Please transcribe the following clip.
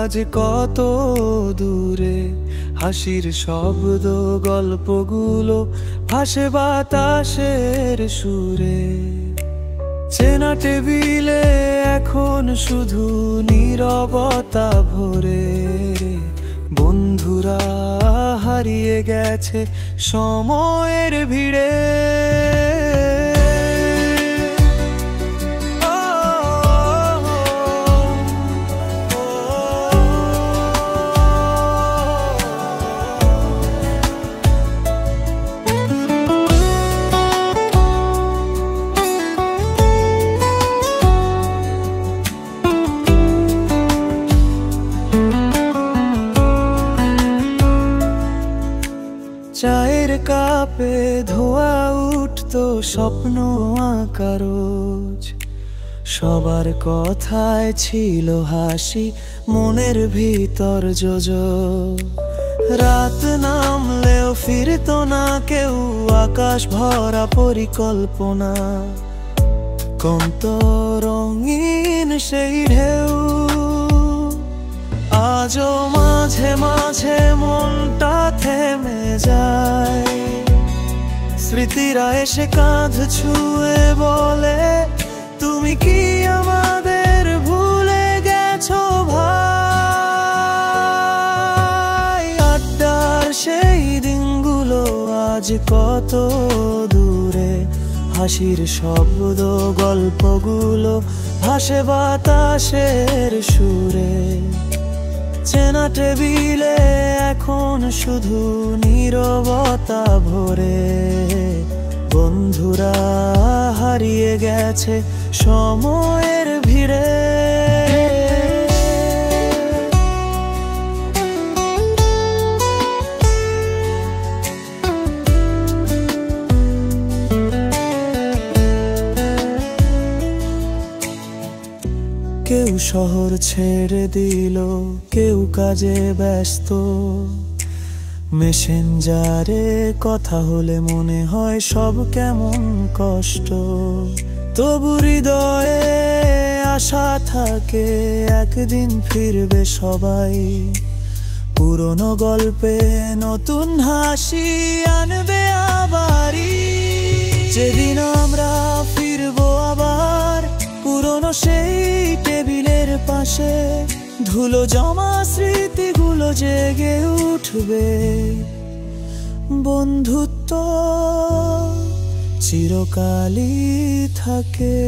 আজ কত দূরে, হাসির শব্দ গল্পগুলো ভাসে বাতাসের সুরে। চেনা টেবিলে এখন শুধু নীরবতা ভরে, বন্ধুরা হারিয়ে গেছে সময়ের ভিড়ে। চায়ের কাপে ধোয়া উঠতো স্বপ্ন আঁকা রোজ, সবার কথায় ছিল হাসি মনের ভিতর যোজো। রাত নামলেও ফিরতো না কেউ, আকাশ ভরা পরিকল্পনা, কত রঙিন সেই ঢেউ। আজও মাঝে মাঝে মনটা থেমে যায়, স্মৃতিরা এসে কাঁধ ছুঁয়ে বলে, তুমি কি আমাদের ভুলে গেছো ভাই? আড্ডার সেই দিনগুলো আজ কত দূরে, হাসির শব্দ গল্পগুলো ভাসে বাতাসের সুরে। চেনা টেবিলে এখন শুধু নীরবতা ভরে, বন্ধুরা হারিয়ে গেছে সময়ের ভিড়ে। কেউ শহর ছেড়ে দিল, কেউ কাজে ব্যস্ত, মেসেঞ্জারে কথা হলে মনে হয় সব কেমন কষ্ট। তবু হৃদয়ে আশা থাকে একদিন ফিরবে সবাই, পুরনো গল্পে নতুন হাসি আনবে আবারই। যেদিন আমরা ফিরবো আবার পুরনো সেই টেবিলের পাশে, ধুলো জমা স্মৃতিগুলো জেগে উঠবে, বন্ধুত্ব চিরকালই থাকে।